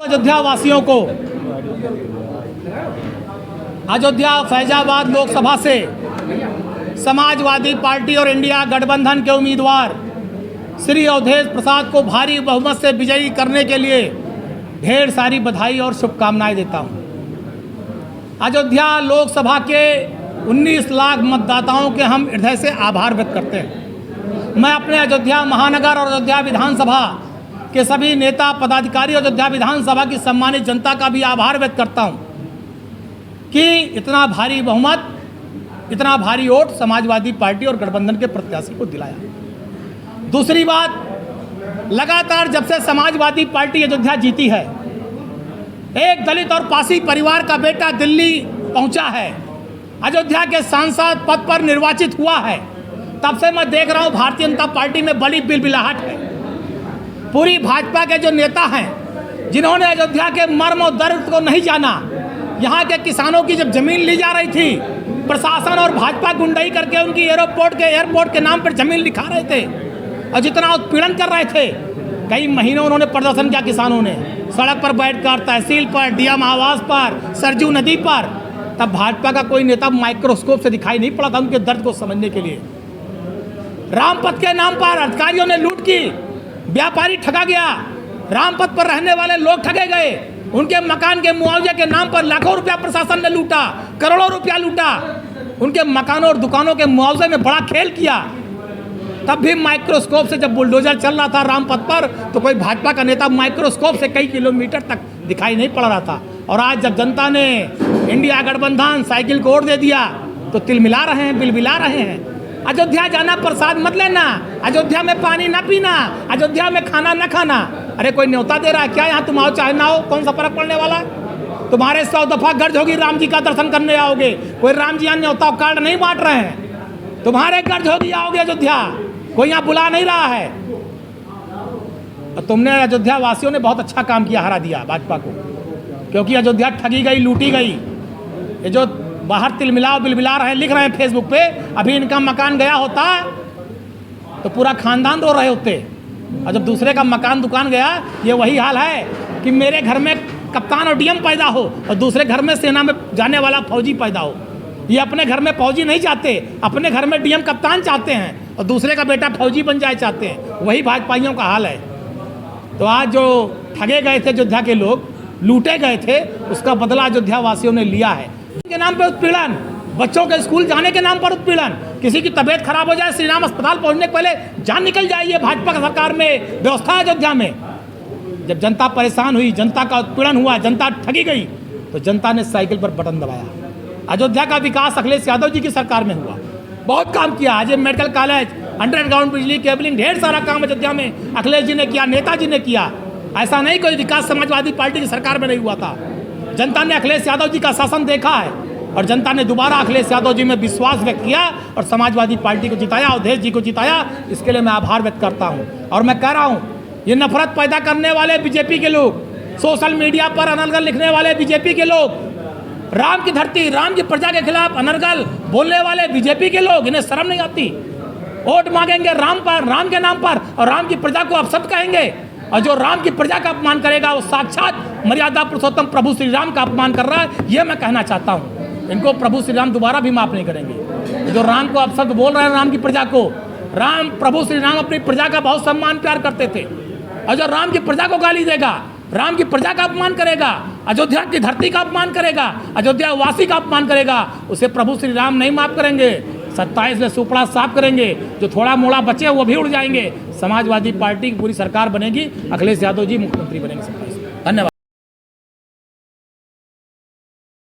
अयोध्या वासियों को अयोध्या फैजाबाद लोकसभा से समाजवादी पार्टी और इंडिया गठबंधन के उम्मीदवार श्री अवधेश प्रसाद को भारी बहुमत से विजयी करने के लिए ढेर सारी बधाई और शुभकामनाएं देता हूं। अयोध्या लोकसभा के 19 लाख मतदाताओं के हम हृदय से आभार व्यक्त करते हैं। मैं अपने अयोध्या महानगर और अयोध्या विधानसभा के सभी नेता पदाधिकारी और अयोध्या विधानसभा की सम्मानित जनता का भी आभार व्यक्त करता हूं कि इतना भारी बहुमत, इतना भारी वोट समाजवादी पार्टी और गठबंधन के प्रत्याशी को दिलाया। दूसरी बात, लगातार जब से समाजवादी पार्टी अयोध्या जीती है, एक दलित और पासी परिवार का बेटा दिल्ली पहुंचा है, अयोध्या के सांसद पद पर निर्वाचित हुआ है, तब से मैं देख रहा हूं भारतीय जनता पार्टी में बड़ी बिलबिलाहट है। पूरी भाजपा के जो नेता हैं जिन्होंने अयोध्या के मर्म और दर्द को नहीं जाना, यहाँ के किसानों की जब जमीन ली जा रही थी, प्रशासन और भाजपा गुंडाई करके उनकी एयरपोर्ट के नाम पर जमीन लिखा रहे थे और जितना उत्पीड़न कर रहे थे, कई महीनों उन्होंने प्रदर्शन किया किसानों ने, सड़क पर बैठकर, तहसील पर, डीएम आवास पर, सरजू नदी पर। तब भाजपा का कोई नेता माइक्रोस्कोप से दिखाई नहीं पड़ा था उनके दर्द को समझने के लिए। रामपथ के नाम पर अधिकारियों ने लूट की, व्यापारी ठगा गया, रामपथ पर रहने वाले लोग ठगे गए, उनके मकान के मुआवजे के नाम पर लाखों रुपया प्रशासन ने लूटा, करोड़ों रुपया लूटा, उनके मकानों और दुकानों के मुआवजे में बड़ा खेल किया। तब भी माइक्रोस्कोप से जब बुलडोजर चल रहा था रामपथ पर, तो कोई भाजपा का नेता माइक्रोस्कोप से कई किलोमीटर तक दिखाई नहीं पड़ रहा था। और आज जब जनता ने इंडिया गठबंधन साइकिल को वोट दे दिया, तो तिलमिला रहे हैं, बिलबिला रहे हैं। अयोध्या जाना प्रसाद मत लेना, अयोध्या में पानी ना पीना, अयोध्या में खाना ना खाना। अरे कोई न्योता दे रहा है क्या? यहाँ तुम आओ चाहे ना हो, कौन सा फर्क पड़ने वाला है? तुम्हारे 100 दफा गर्ज होगी राम जी का दर्शन करने आओगे, कोई राम जी यहाँ न्योता कार्ड नहीं बांट रहे हैं। तुम्हारे गर्ज होगी आओगे अयोध्या, कोई यहाँ बुला नहीं रहा है। और तुमने अयोध्या वासियों ने बहुत अच्छा काम किया, हरा दिया भाजपा को, क्योंकि अयोध्या ठगी गई, लूटी गई। ये जो बाहर तिलमिलाओ बिलबिला रहे हैं, लिख रहे हैं फेसबुक पे, अभी इनका मकान गया होता तो पूरा खानदान रो रहे होते। और जब दूसरे का मकान दुकान गया, ये वही हाल है कि मेरे घर में कप्तान और डीएम पैदा हो और दूसरे घर में सेना में जाने वाला फौजी पैदा हो। ये अपने घर में फौजी नहीं चाहते, अपने घर में डीएम कप्तान चाहते हैं और दूसरे का बेटा फौजी बन जाए चाहते हैं। वही भाजपाइयों का हाल है। तो आज जो ठगे गए थे अयोध्या के लोग, लूटे गए थे, उसका बदला अयोध्या वासियों ने लिया है। के नाम पे उत्पीड़न, बच्चों के स्कूल जाने के नाम पर उत्पीड़न, किसी की तबीयत खराब हो जाए, श्री राम अस्पताल पहुंचने के पहले जान निकल जाए, ये भाजपा की सरकार में व्यवस्था है अयोध्या में। जब जनता परेशान हुई, जनता का उत्पीड़न हुआ, जनता ठगी गई, तो जनता ने साइकिल पर बटन दबाया। अयोध्या का विकास अखिलेश यादव जी की सरकार में हुआ, बहुत काम किया। आज मेडिकल कॉलेज, अंडरग्राउंड बिजली केबलिंग, ढेर सारा काम अयोध्या में अखिलेश जी ने किया, नेताजी ने किया। ऐसा नहीं कोई विकास समाजवादी पार्टी की सरकार में नहीं हुआ था। जनता ने अखिलेश यादव जी का शासन देखा है और जनता ने दोबारा अखिलेश यादव जी में विश्वास व्यक्त किया और समाजवादी पार्टी को जिताया, अवधेश जी को जिताया। इसके लिए मैं आभार व्यक्त करता हूं। और मैं कह रहा हूं, ये नफरत पैदा करने वाले बीजेपी के लोग, सोशल मीडिया पर अनर्गल लिखने वाले बीजेपी के लोग, राम की धरती, राम की प्रजा के खिलाफ अनर्गल बोलने वाले बीजेपी के लोग, इन्हें शर्म नहीं आती? वोट मांगेंगे राम पर, राम के नाम पर, और राम की प्रजा को अपशब्द कहेंगे। और जो राम की प्रजा का अपमान करेगा, वो साक्षात मर्यादा पुरुषोत्तम प्रभु श्री राम का अपमान कर रहा है। ये मैं कहना चाहता हूँ। इनको प्रभु श्री राम दोबारा भी माफ नहीं करेंगे। जो राम को अपशब्द बोल रहे हैं, राम की प्रजा को, राम प्रभु श्री राम अपनी प्रजा का बहुत सम्मान प्यार करते थे। और जो राम की प्रजा को गाली देगा, राम की प्रजा का अपमान करेगा, अयोध्या की धरती का अपमान करेगा, अयोध्या वासी का अपमान करेगा, उसे प्रभु श्री राम नहीं माफ करेंगे। 27 में सुपड़ा साफ करेंगे, जो थोड़ा मोड़ा बचे वो भी उड़ जाएंगे। समाजवादी पार्टी की पूरी सरकार बनेगी, अखिलेश यादव जी मुख्यमंत्री बनेंगे। धन्यवाद।